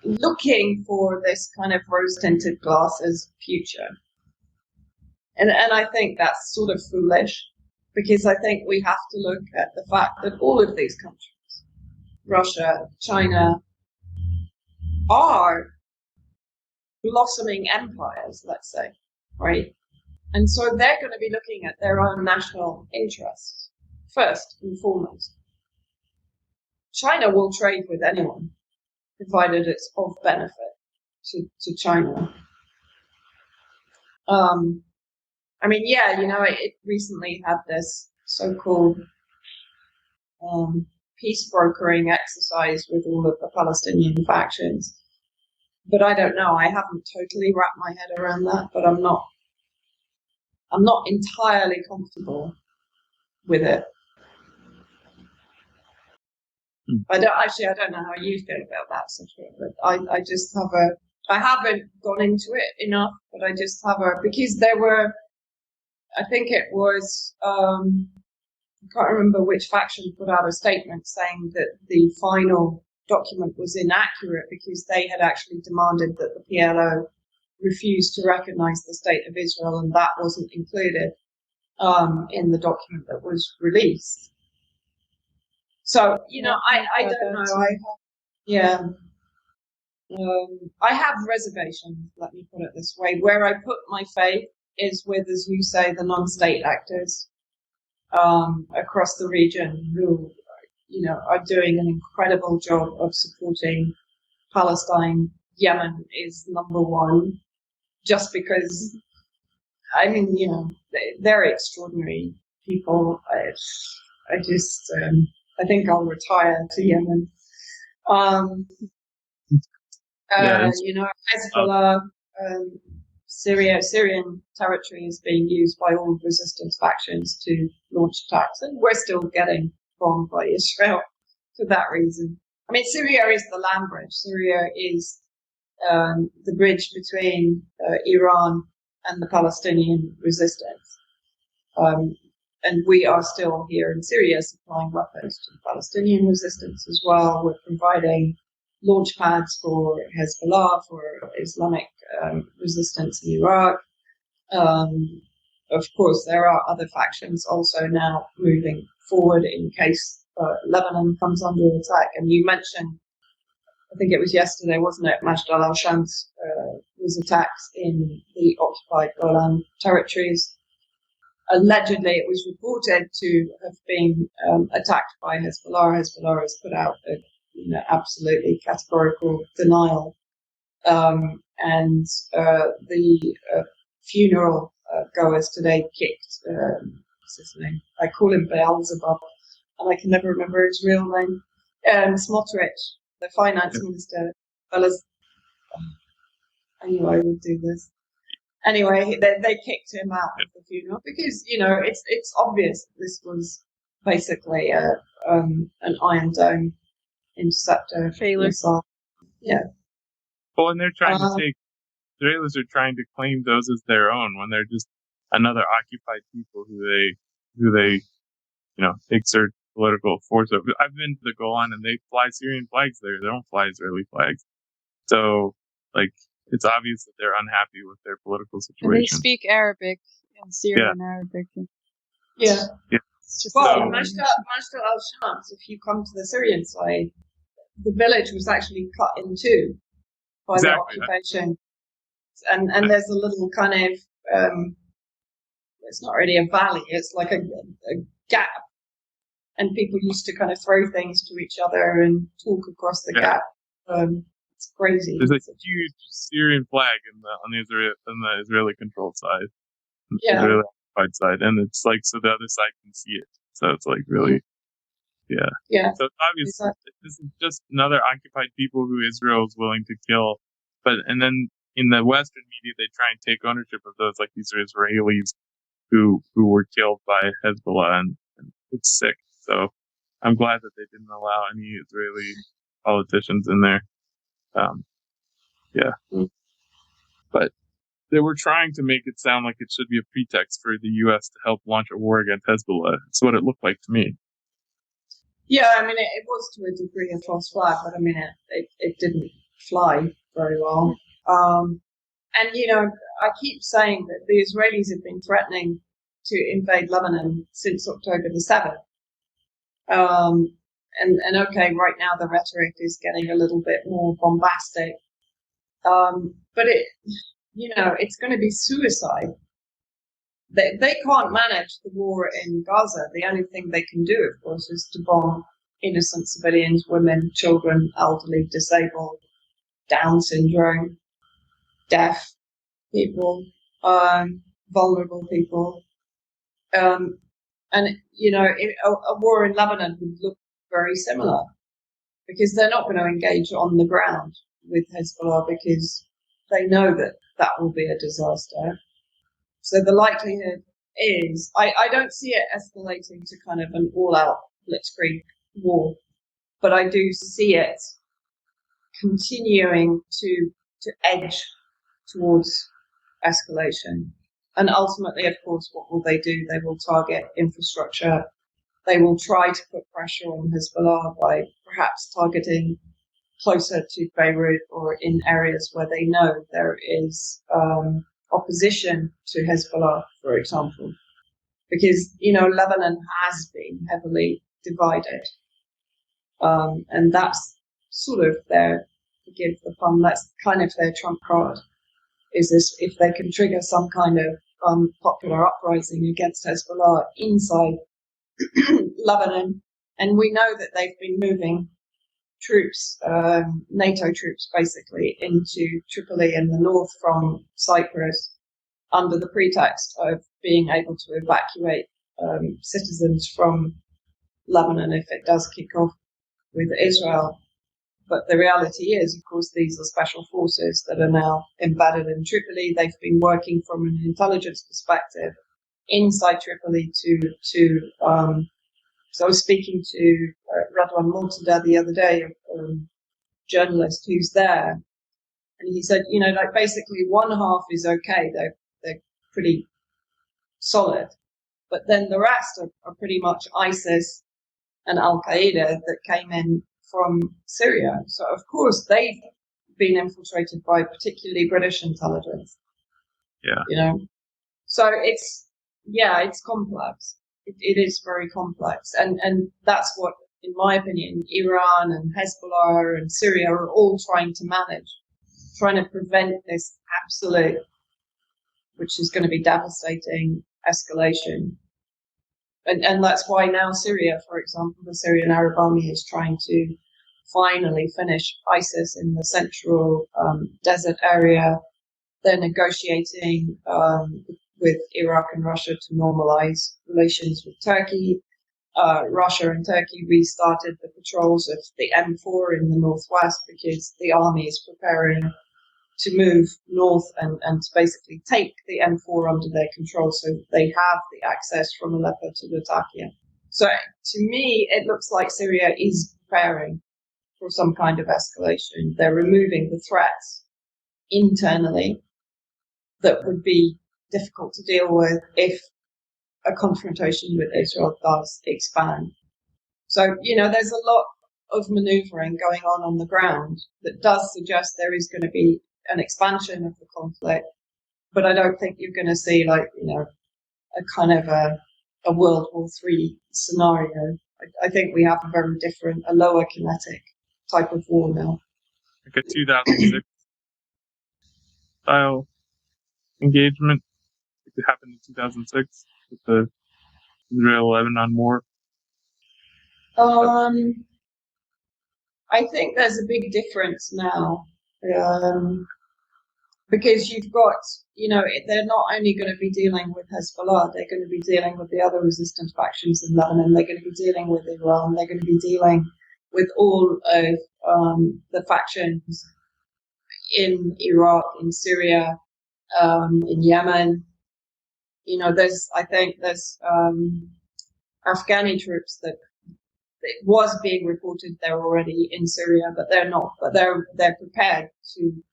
looking for this kind of rose-tinted glasses future. And I think that's sort of foolish, because I think we have to look at the fact that all of these countries, Russia, China, are blossoming empires, let's say, right? And so they're going to be looking at their own national interests first and foremost. China will trade with anyone, provided it's of benefit to China. It recently had this so-called peace brokering exercise with all of the Palestinian factions. But I don't know. I haven't totally wrapped my head around that, but I'm not entirely comfortable with it. I don't know how you feel about that, Sophia, but I haven't gone into it enough, but I just have because there were, I think it was, I can't remember which faction put out a statement saying that the final document was inaccurate because they had actually demanded that the PLO refuse to recognize the state of Israel, and that wasn't included in the document that was released. So, I don't know. I have reservations, let me put it this way. Where I put my faith is with, as you say, the non-state actors across the region who, are doing an incredible job of supporting Palestine. Yemen is number one, just because, they're extraordinary people. I think I'll retire to Yemen. Hezbollah, Syrian territory is being used by all resistance factions to launch attacks, and we're still getting bombed by Israel for that reason. I mean, Syria is the land bridge. Syria is the bridge between Iran and the Palestinian resistance. And we are still here in Syria supplying weapons to the Palestinian resistance as well. We're providing launch pads for Hezbollah, for Islamic resistance in Iraq. Of course, there are other factions also now moving forward in case Lebanon comes under attack. And you mentioned, I think it was yesterday, wasn't it, Majd al-Shams was attacked in the occupied Golan territories. Allegedly, it was reported to have been attacked by Hezbollah. Hezbollah has put out a absolutely categorical denial. And the funeral goers today kicked, what's his name? I call him Beelzebub, and I can never remember his real name. Smotrich, the finance minister. I knew I would do this. Anyway, they kicked him out of the funeral because, it's obvious this was basically an Iron Dome interceptor missile. Yeah. Well, and they're trying to take, Israelis are trying to claim those as their own when they're just another occupied people who they exert political force over. I've been to the Golan and they fly Syrian flags there. They don't fly Israeli flags. So it's obvious that they're unhappy with their political situation. And they speak Arabic and Syrian Arabic. Yeah. It's just well, Mashta al-Shams, if you come to the Syrian side, the village was actually cut in two by the occupation. And there's a little kind of, it's not really a valley, it's like a gap. And people used to kind of throw things to each other and talk across the gap. It's crazy. There's a huge Syrian flag on the Israeli-controlled side, the Israeli occupied side, and it's so the other side can see it. So it's really, yeah. So it's obvious this is just another occupied people who Israel is willing to kill, and then in the Western media they try and take ownership of those, like these are Israelis who were killed by Hezbollah, and it's sick. So I'm glad that they didn't allow any Israeli politicians in there. But they were trying to make it sound like it should be a pretext for the U.S. to help launch a war against Hezbollah. That's what it looked like to me. Yeah, I mean, it was to a degree a false flag, but I mean, it didn't fly very well. And, I keep saying that the Israelis have been threatening to invade Lebanon since October the 7th. And okay, right now the rhetoric is getting a little bit more bombastic. But it's going to be suicide. They can't manage the war in Gaza. The only thing they can do, of course, is to bomb innocent civilians, women, children, elderly, disabled, Down syndrome, deaf people, vulnerable people. And, a war in Lebanon would look very similar because they're not going to engage on the ground with Hezbollah because they know that will be a disaster. So the likelihood is, I don't see it escalating to kind of an all-out blitzkrieg war, but I do see it continuing to edge towards escalation. And ultimately, of course, what will they do? They will target infrastructure. They will try to put pressure on Hezbollah by perhaps targeting closer to Beirut or in areas where they know there is opposition to Hezbollah, for example. Because, Lebanon has been heavily divided. And that's sort of their, forgive the pun, that's kind of their trump card. Is this, if they can trigger some kind of popular uprising against Hezbollah inside Lebanon, and we know that they've been moving troops, NATO troops basically, into Tripoli in the north from Cyprus under the pretext of being able to evacuate citizens from Lebanon if it does kick off with Israel. But the reality is, of course, these are special forces that are now embedded in Tripoli. They've been working from an intelligence perspective inside Tripoli so I was speaking to Radwan Mortada the other day, a journalist who's there, and he said, basically one half is okay. They're pretty solid. But then the rest are pretty much ISIS and Al-Qaeda that came in from Syria. So, of course, they've been infiltrated by particularly British intelligence. Yeah. So it's complex. It is very complex. And that's what, in my opinion, Iran and Hezbollah and Syria are all trying to manage, trying to prevent this absolute, which is going to be devastating, escalation. And that's why now Syria, for example, the Syrian Arab Army is trying to finally finish ISIS in the central desert area. They're negotiating with Iraq and Russia to normalize relations with Turkey. Russia and Turkey restarted the patrols of the M4 in the northwest because the army is preparing to move north and to basically take the M4 under their control so they have the access from Aleppo to Latakia. So to me, it looks like Syria is preparing for some kind of escalation. They're removing the threats internally that would be difficult to deal with if a confrontation with Israel does expand. So, there's a lot of maneuvering going on the ground that does suggest there is going to be an expansion of the conflict, but I don't think you're going to see a kind of a World War III scenario. I think we have a lower kinetic type of war now. Like a 2006 style engagement. It happened in 2006 with the Israel-Lebanon war. I think there's a big difference now. Because you've got, they're not only going to be dealing with Hezbollah, they're going to be dealing with the other resistant factions in Lebanon, they're going to be dealing with Iran, they're going to be dealing with all of the factions in Iraq, in Syria, in Yemen. There's Afghani troops that it was being reported they're already in Syria, but they're not. But they're prepared to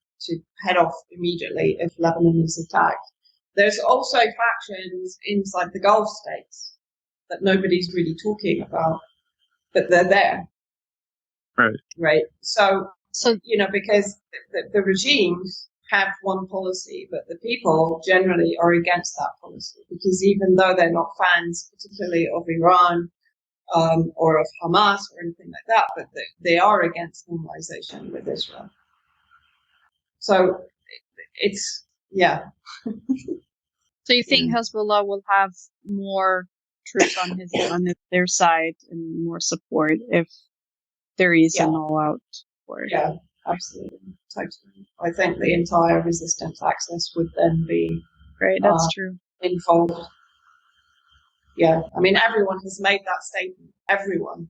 head off immediately if Lebanon is attacked. There's also factions inside the Gulf states that nobody's really talking about, but they're there. Right. So because the regimes have one policy, but the people generally are against that policy, because even though they're not fans particularly of Iran or of Hamas or anything like that, but they are against normalization with Israel. So it's, yeah. So you think Hezbollah will have more troops on their side and more support if there is an all-out war? Yeah, absolutely. Totally. I think the entire resistance axis would then be true. involved. Yeah, I mean, everyone has made that statement. Everyone.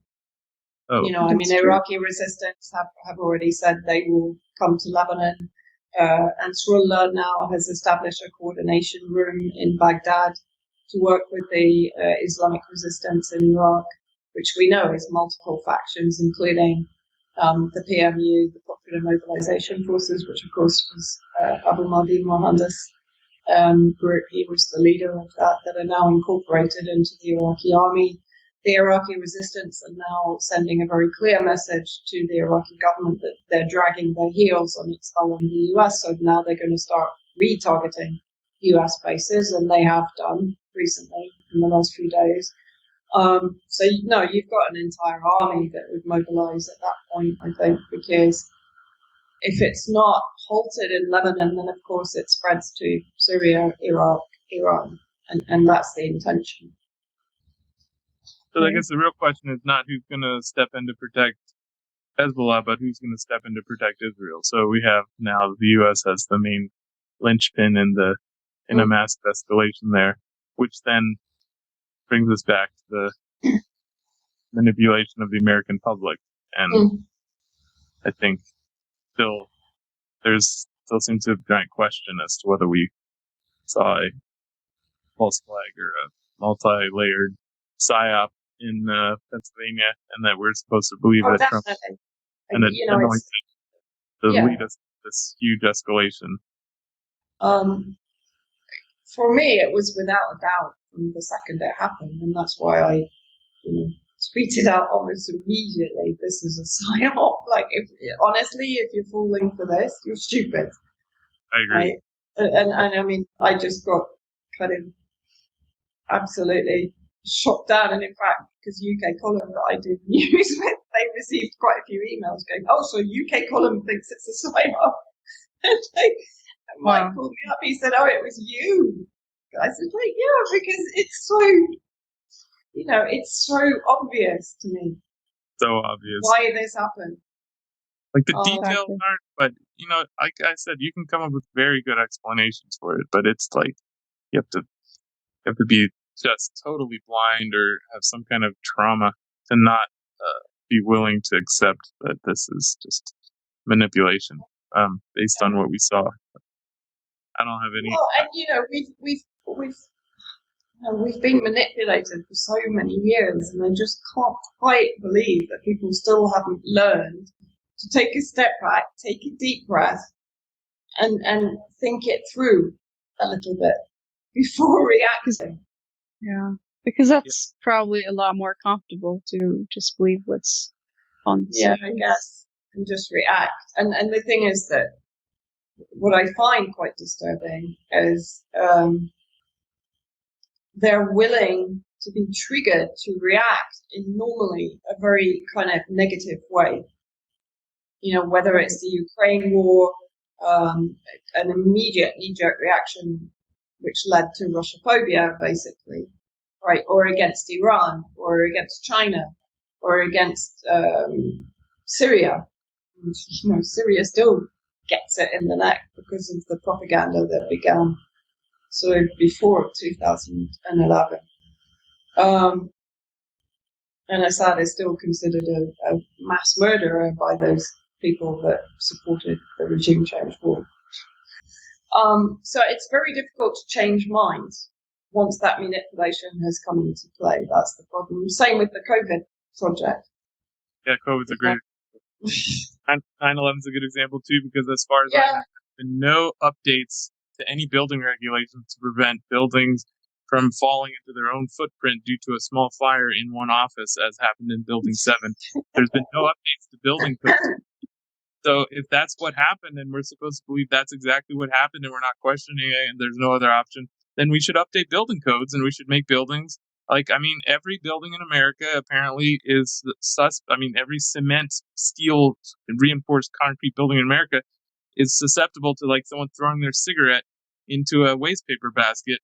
Oh, Iraqi resistance have already said they will come to Lebanon. Ansarullah now has established a coordination room in Baghdad to work with the Islamic resistance in Iraq, which we know is multiple factions, including the PMU, the Popular Mobilization Forces, which of course was Abu Mahdi Mohandas group. He was the leader of that are now incorporated into the Iraqi army. The Iraqi resistance are now sending a very clear message to the Iraqi government that they're dragging their heels on expelling the US, so now they're going to start retargeting US bases, and they have done recently in the last few days. So, you've got an entire army that would mobilize at that point, I think, because if it's not halted in Lebanon, then of course it spreads to Syria, Iraq, Iran, and that's the intention. So I guess the real question is not who's going to step in to protect Hezbollah, but who's going to step in to protect Israel. So we have now the U.S. as the main linchpin in a massive escalation there, which then brings us back to the manipulation of the American public. And I think still seems to be a giant question as to whether we saw a false flag or a multi-layered psyop in Pennsylvania, and that we're supposed to believe that Trump and it anoints to lead us to this huge escalation. For me, it was without a doubt from the second it happened, and that's why I tweeted out almost immediately, this is a psyop. Like, honestly, if you're falling for this, you're stupid. I agree. Right? And I mean, I just got kind of absolutely shot down, and in fact, because UK column that I do news with, they received quite a few emails going, oh, so UK column thinks it's a psyop. And Mike called me up, he said, oh, it was you. I said, like, yeah, because it's so, it's so obvious to me. So obvious. Why this happened. Like, the details aren't, but, like I said, you can come up with very good explanations for it, but it's like, you have to be just totally blind or have some kind of trauma to not be willing to accept that this is just manipulation based on what we saw. I don't have any. Well, and we've been manipulated for so many years, and I just can't quite believe that people still haven't learned to take a step back, take a deep breath, and think it through a little bit. before reacting. Yeah, because that's probably a lot more comfortable to just believe what's on the Yeah, surface. I guess, and just react. And the thing is that what I find quite disturbing is they're willing to be triggered to react in normally a very kind of negative way. You know, whether it's the Ukraine war, an immediate knee-jerk reaction which led to Russophobia, basically, right? Or against Iran, or against China, or against Syria. And, you know, Syria still gets it in the neck because of the propaganda that began sort of before 2011. And Assad is still considered a mass murderer by those people that supported the regime change war. So it's very difficult to change minds once that manipulation has come into play. That's the problem. Same with the COVID project. Yeah, COVID's a great 9/11 is a good example too, because as far as I know, there's been no updates to any building regulations to prevent buildings from falling into their own footprint due to a small fire in one office, as happened in Building 7. There's been no updates to building codes. So if that's what happened, and we're supposed to believe that's exactly what happened, and we're not questioning it, and there's no other option, then we should update building codes, and we should make buildings every building in America apparently is every cement, steel, reinforced concrete building in America is susceptible to someone throwing their cigarette into a waste paper basket,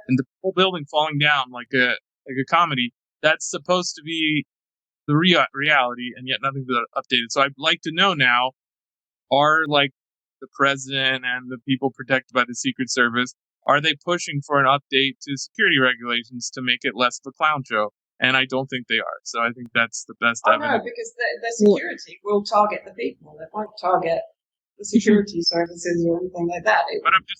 and the whole building falling down like a comedy. That's supposed to be the reality, and yet nothing's been updated. So I'd like to know now: are the president and the people protected by the Secret Service, are they pushing for an update to security regulations to make it less of a clown show? And I don't think they are. So I think that's the best evidence. No, because the security will target the people. It won't target the security services or anything like that.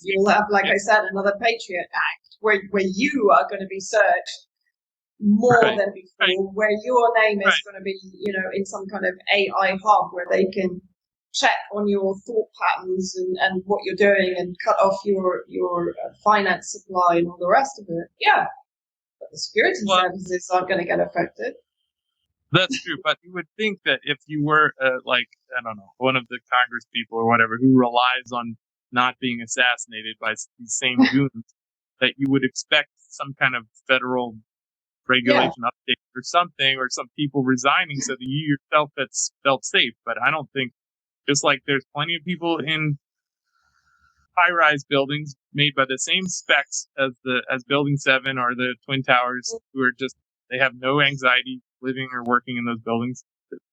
You'll have, like I said, another Patriot Act where you are going to be searched more than before, where your name is going to be, in some kind of AI hub where they can check on your thought patterns and what you're doing and cut off your finance supply and all the rest of it. Yeah, but the security services aren't going to get affected. That's true, but you would think that if you were, I don't know, one of the Congress people or whatever who relies on not being assassinated by these same goons, that you would expect some kind of federal regulation update or something, or some people resigning so that you yourself felt safe. But I don't think, just like there's plenty of people in high-rise buildings made by the same specs as Building 7 or the Twin Towers, who are just, they have no anxiety living or working in those buildings.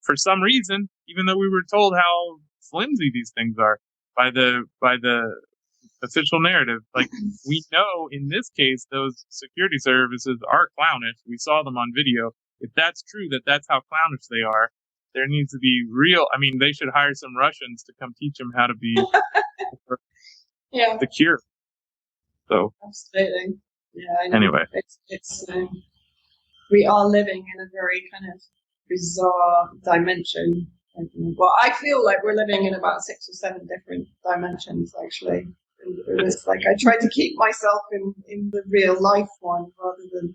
For some reason, even though we were told how flimsy these things are by the official narrative, we know in this case those security services are clownish. We saw them on video. If that's true, that's how clownish they are, there needs to be real. I mean, they should hire some Russians to come teach them how to be the cure. So absolutely, I know. Anyway, it's we are living in a very kind of bizarre dimension. Well, I feel like we're living in about 6 or 7 different dimensions, actually. It's like I try to keep myself in the real life one rather than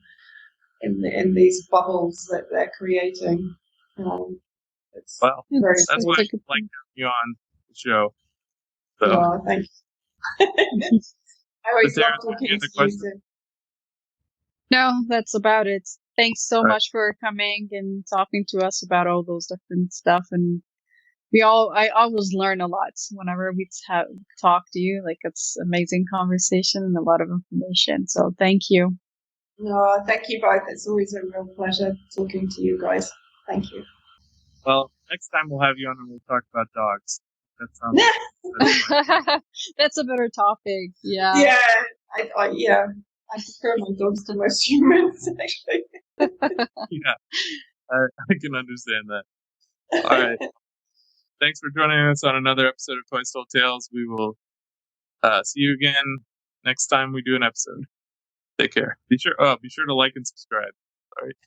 in these bubbles that they're creating. That's why I like you on the show. So. Oh, thank you. I always love talking to you too. No, that's about it. Thanks so much for coming and talking to us about all those different stuff. And I always learn a lot whenever we talk to you. It's amazing conversation and a lot of information. So thank you. No, thank you both. It's always a real pleasure talking to you guys. Thank you. Well, next time we'll have you on and we'll talk about dogs. That sounds That's a better topic. Yeah. Yeah. I prefer my dogs to most humans, actually. Yeah, I can understand that. All right. Thanks for joining us on another episode of Toy Stole Tales. We will see you again next time we do an episode. Take care. Be sure to like and subscribe. All right.